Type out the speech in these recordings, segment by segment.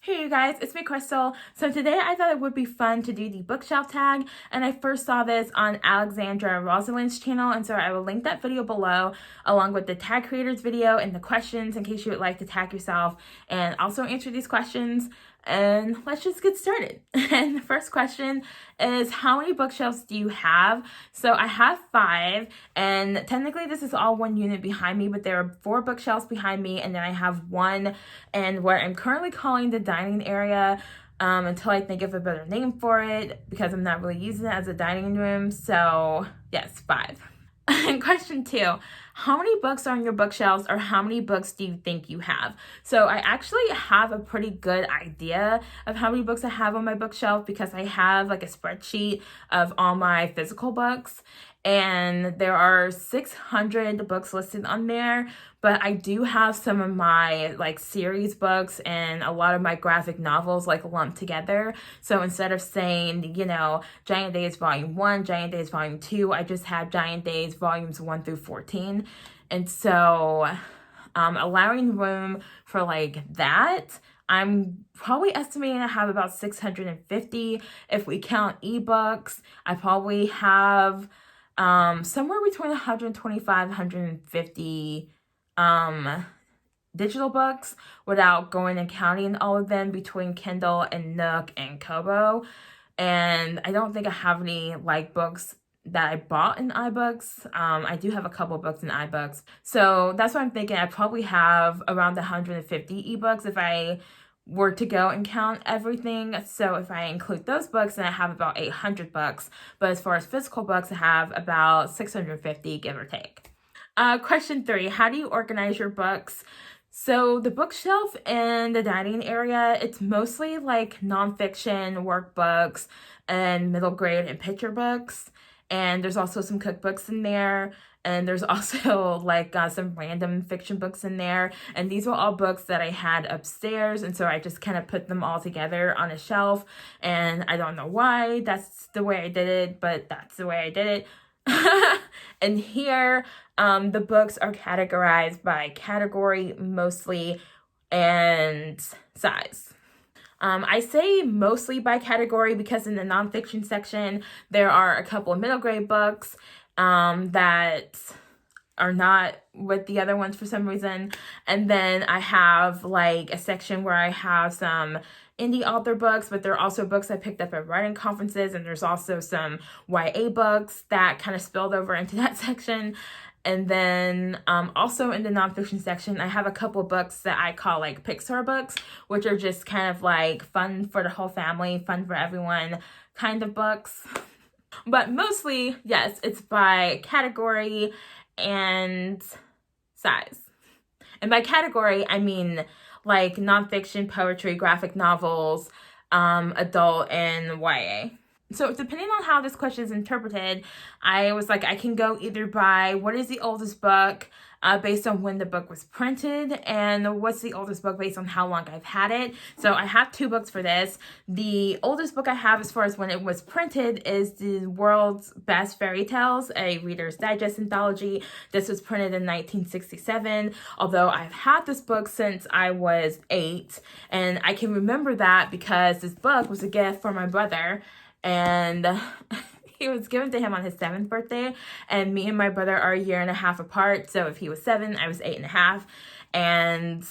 Hey you guys, it's me Crystal. So today I thought it would be fun to do the bookshelf tag, and I first saw this on Alexandra Rosalind's channel, and so I will link that video below along with the tag creators video and the questions in case you would like to tag yourself and also answer these questions. And let's just get started. And the first question is, how many bookshelves do you have? So I have 5, and technically this is all one unit behind me, but there are 4 bookshelves behind me, and then I have one and what I'm currently calling the dining area until I think of a better name for it, because I'm not really using it as a dining room. So yes, 5. And question 2, how many books are on your bookshelves, or how many books do you think you have? So I actually have a pretty good idea of how many books I have on my bookshelf because I have like a spreadsheet of all my physical books, and there are 600 books listed on there, but I do have some of my like series books and a lot of my graphic novels like lumped together. So instead of saying, Giant Days Volume 1, Giant Days Volume 2, I just have Giant Days Volumes 1 through 14. And so allowing room for like that, I'm probably estimating I have about 650. If we count ebooks, I probably have somewhere between 125, 150 digital books without going and counting all of them between Kindle and Nook and Kobo. And I don't think I have any like books that I bought in iBooks. I do have a couple books in iBooks. So that's what I'm thinking. I probably have around 150 ebooks if I were to go and count everything. So if I include those books, then I have about 800 books. But as far as physical books, I have about 650, give or take. Question 3, how do you organize your books? So the bookshelf in the dining area, it's mostly like nonfiction workbooks and middle grade and picture books. And there's also some cookbooks in there. And there's also like some random fiction books in there. And these were all books that I had upstairs. And so I just kind of put them all together on a shelf. And I don't know why that's the way I did it, but that's the way I did it. And here, the books are categorized by category mostly and size. I say mostly by category because in the nonfiction section, there are a couple of middle grade books that are not with the other ones for some reason. And then I have like a section where I have some indie author books, but there are also books I picked up at writing conferences, and there's also some YA books that kind of spilled over into that section. And then also in the nonfiction section, I have a couple books that I call like Pixar books, which are just kind of like fun for the whole family, fun for everyone kind of books. But mostly, yes, it's by category and size. And by category, I mean like nonfiction, poetry, graphic novels, adult, and YA. So depending on how this question is interpreted, I was like, I can go either by what is the oldest book based on when the book was printed, and what's the oldest book based on how long I've had it. So I have 2 books for this. The oldest book I have as far as when it was printed is The World's Best Fairy Tales, a Reader's Digest anthology. This was printed in 1967, although I've had this book since I was 8, and I can remember that because this book was a gift for my brother, and he was given to him on his 7th birthday, and me and my brother are a year and a half apart. So if he was 7, I was 8.5. And,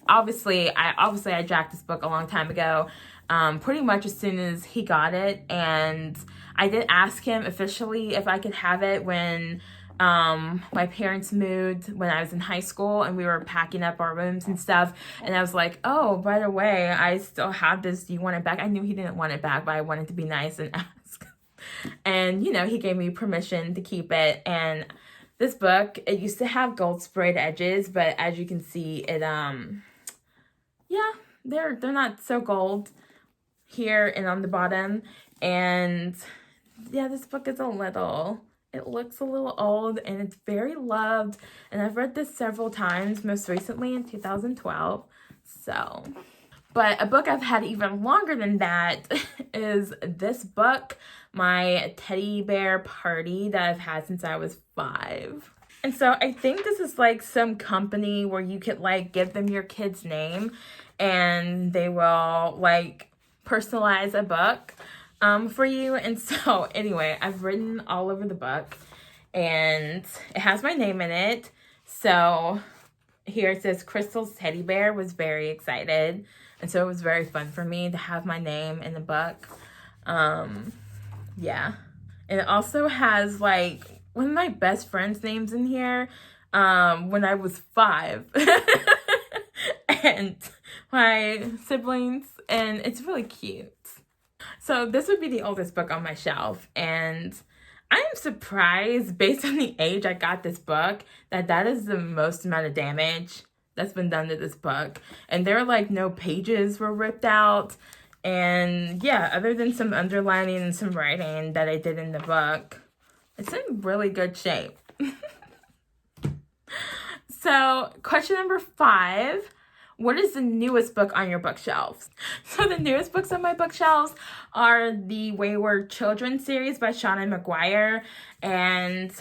obviously I jacked this book a long time ago, pretty much as soon as he got it. And I did ask him officially if I could have it when my parents moved when I was in high school, and we were packing up our rooms and stuff. And I was like, oh, by the way, I still have this. Do you want it back? I knew he didn't want it back, but I wanted to be nice and ask. And, he gave me permission to keep it. And this book, it used to have gold sprayed edges, but as you can see, it, they're not so gold here and on the bottom. And yeah, this book is it looks a little old, and it's very loved. And I've read this several times, most recently in 2012. So, but a book I've had even longer than that is this book, My Teddy Bear Party, that I've had since I was 5. And so I think this is like some company where you could like give them your kid's name and they will like personalize a book for you. And so anyway, I've written all over the book and it has my name in it. So here it says Krystal's teddy bear. Was very excited. And so it was very fun for me to have my name in the book. Yeah. And it also has like one of my best friend's names in here when I was 5. And my siblings, and it's really cute. So this would be the oldest book on my shelf, and I am surprised based on the age I got this book that is the most amount of damage that's been done to this book. And there are like no pages were ripped out. And yeah, other than some underlining and some writing that I did in the book, it's in really good shape. So, question number 5. What is the newest book on your bookshelves? So the newest books on my bookshelves are the Wayward Children series by Shauna McGuire. And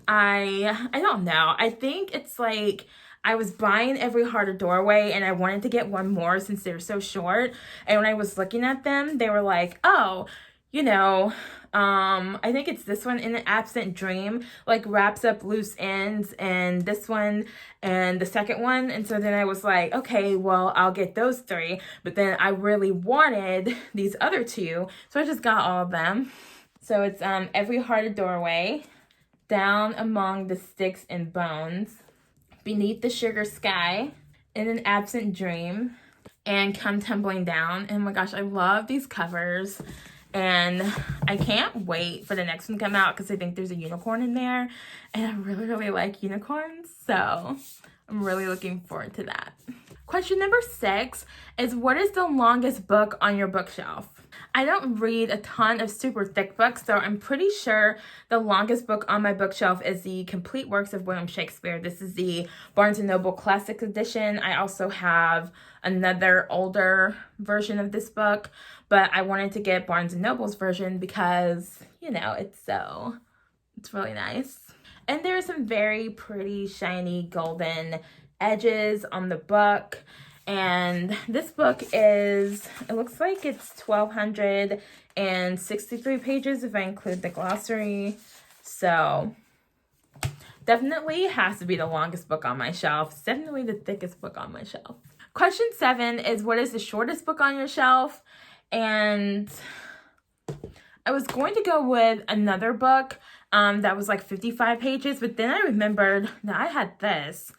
I don't know. I think it's like I was buying Every Heart a Doorway and I wanted to get one more since they're so short. And when I was looking at them, they were like, oh, you know, I think it's this one, In an Absent Dream, like wraps up loose ends, and this one and the second one. And so then I was like, okay, well, I'll get those 3. But then I really wanted these other 2, so I just got all of them. So it's Every Heart a Doorway, Down Among the Sticks and Bones, Beneath the Sugar Sky, In an Absent Dream, and Come Tumbling Down. And oh my gosh, I love these covers. And I can't wait for the next one to come out because I think there's a unicorn in there. And I really, really like unicorns. So I'm really looking forward to that. Question number 6 is, what is the longest book on your bookshelf? I don't read a ton of super thick books, so I'm pretty sure the longest book on my bookshelf is the Complete Works of William Shakespeare. This is the Barnes & Noble Classic Edition. I also have another older version of this book, but I wanted to get Barnes & Noble's version because, you know, it's really nice. And there are some very pretty, shiny, golden edges on the book. And this book is, it looks like it's 1,263 pages if I include the glossary. So definitely has to be the longest book on my shelf. It's definitely the thickest book on my shelf. Question 7 is, what is the shortest book on your shelf? And I was going to go with another book that was like 55 pages, but then I remembered that I had this,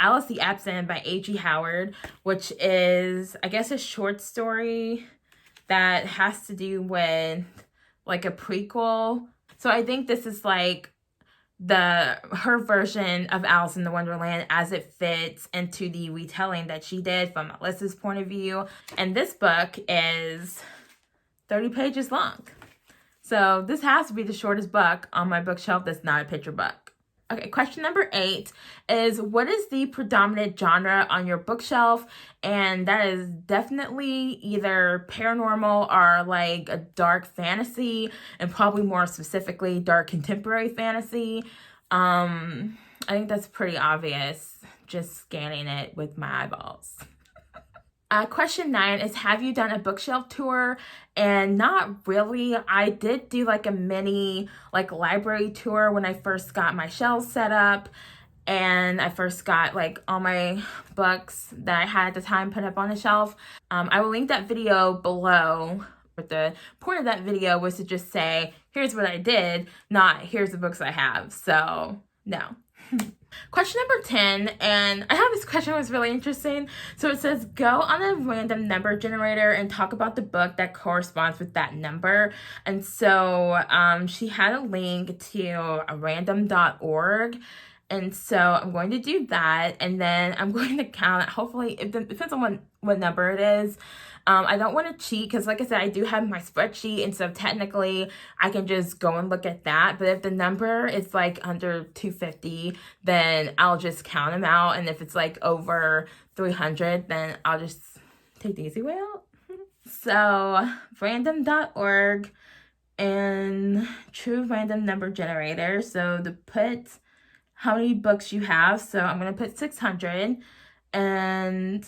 Alice the Absent by A.G. Howard, which is, I guess, a short story that has to do with like a prequel. So I think this is like her version of Alice in the Wonderland as it fits into the retelling that she did from Alyssa's point of view. And this book is 30 pages long. So this has to be the shortest book on my bookshelf that's not a picture book. Okay, question number 8 is, what is the predominant genre on your bookshelf? And that is definitely either paranormal or like a dark fantasy, and probably more specifically dark contemporary fantasy. I think that's pretty obvious just scanning it with my eyeballs. Question 9 is, have you done a bookshelf tour? And not really. I did do like a mini like library tour when I first got my shelves set up, and I first got like all my books that I had at the time put up on the shelf. I will link that video below, but the point of that video was to just say, here's what I did, not here's the books I have. So no. Question number 10, and I thought this question was really interesting. So it says, go on a random number generator and talk about the book that corresponds with that number. And so she had a link to random.org. And so I'm going to do that, and then I'm going to count, hopefully, it depends on what number it is. I don't want to cheat because, like I said, I do have my spreadsheet, and so technically I can just go and look at that. But if the number is like under 250, then I'll just count them out. And if it's like over 300, then I'll just take the easy way out. So random.org and true random number generator. So to put how many books you have. So I'm going to put 600 and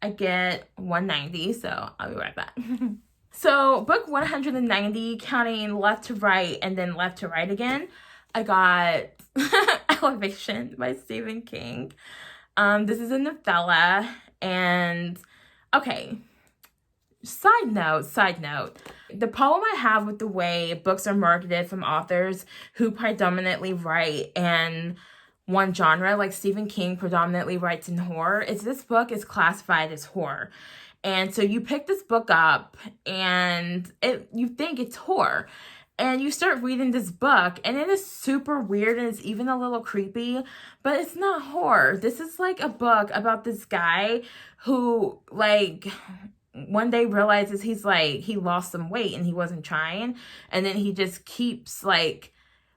I get 190. So I'll be right back. So book 190, counting left to right and then left to right again, I got Elevation by Stephen King. This is a novella, and okay, side note, the problem I have with the way books are marketed from authors who predominantly write in one genre, like Stephen King predominantly writes in horror, is this book is classified as horror. And so you pick this book up and you think it's horror. And you start reading this book and it is super weird and it's even a little creepy, but it's not horror. This is like a book about this guy who like one day realizes he lost some weight and he wasn't trying. And then he just keeps like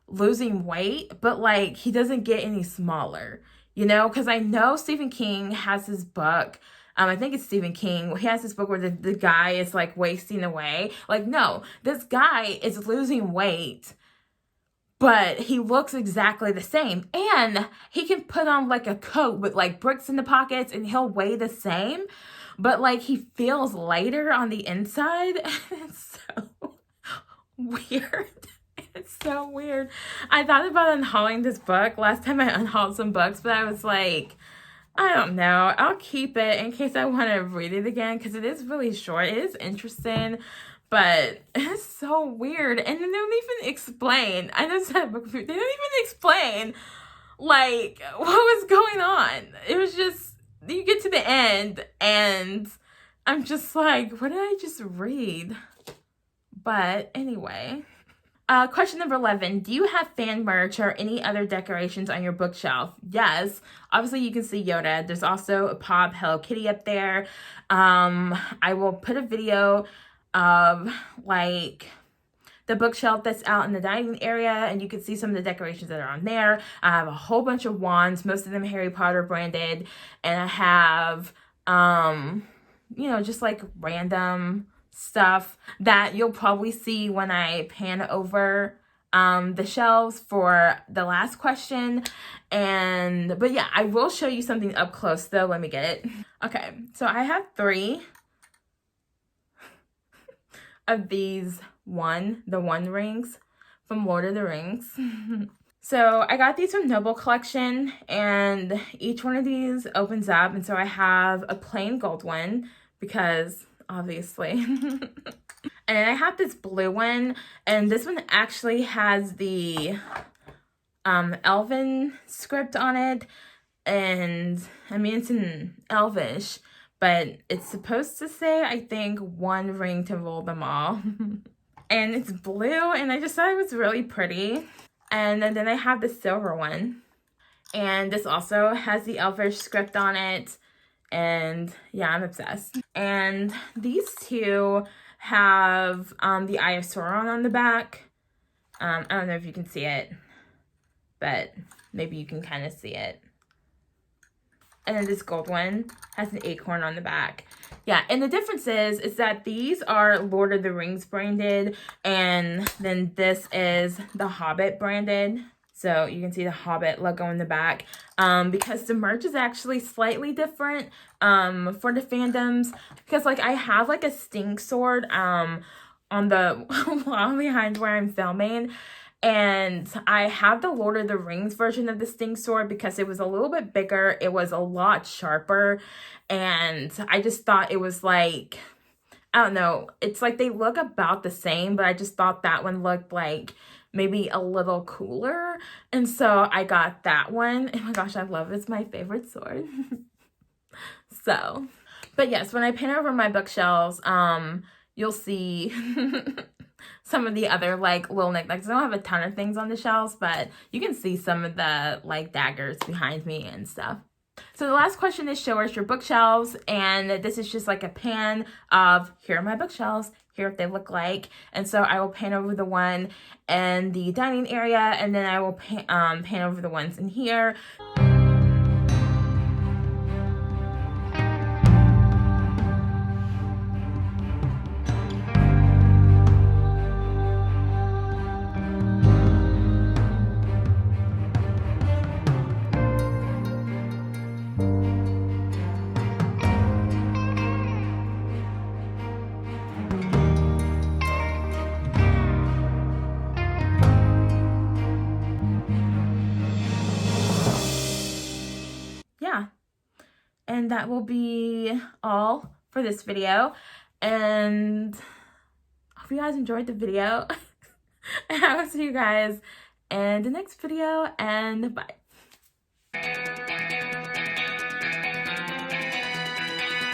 losing weight, but like he doesn't get any smaller, you know? Because I know Stephen King has his book. I think it's Stephen King. He has this book where the guy is like wasting away. Like, no, this guy is losing weight, but he looks exactly the same. And he can put on like a coat with like bricks in the pockets and he'll weigh the same, but like he feels lighter on the inside. It's so weird. It's so weird. I thought about unhauling this book last time I unhauled some books, but I was like, I don't know. I'll keep it in case I want to read it again because it is really short. It is interesting, but it's so weird. And then they don't even explain. I just had a book review. They don't even explain, like, what was going on. It was just, you get to the end, and I'm just like, what did I just read? But anyway. Question number 11. Do you have fan merch or any other decorations on your bookshelf? Yes. Obviously, you can see Yoda. There's also a Pop Hello Kitty up there. I will put a video of, like, the bookshelf that's out in the dining area, and you can see some of the decorations that are on there. I have a whole bunch of wands, most of them Harry Potter branded, and I have, just, like, random stuff that you'll probably see when I pan over the shelves for the last question. But yeah, I will show you something up close though. Let me get it. Okay, so I have 3 of these the one rings from Lord of the Rings. So I got these from Noble Collection, and each one of these opens up, and so I have a plain gold one because obviously. And I have this blue one, and this one actually has the Elven script on it, and I mean it's in Elvish, but it's supposed to say, I think, 1 ring to rule them all. And it's blue, and I just thought it was really pretty. And then I have the silver one, and this also has the Elvish script on it. And yeah, I'm obsessed. And these 2 have the Eye of Sauron on the back. I don't know if you can see it, but maybe you can kind of see it. And then this gold one has an acorn on the back. Yeah, and the difference is that these are Lord of the Rings branded, and then this is the Hobbit branded. So you can see the Hobbit logo in the back, because the merch is actually slightly different for the fandoms. Because like I have like a stink sword on the wall behind where I'm filming, and I have the Lord of the Rings version of the stink sword because it was a little bit bigger. It was a lot sharper, and I just thought it was like, I don't know. It's like they look about the same, but I just thought that one looked like maybe a little cooler, and so I got that one. Oh my gosh, I love it. It's my favorite sword. So, but yes, when I pan over my bookshelves, you'll see some of the other like little knickknacks. I don't have a ton of things on the shelves, but you can see some of the like daggers behind me and stuff. So the last question is, show us your bookshelves, and this is just like a pan of, here are my bookshelves, here what they look like. And so I will pan over the one in the dining area, and then I will pan over the ones in here. And that will be all for this video. And I hope you guys enjoyed the video. And I will see you guys in the next video, and bye.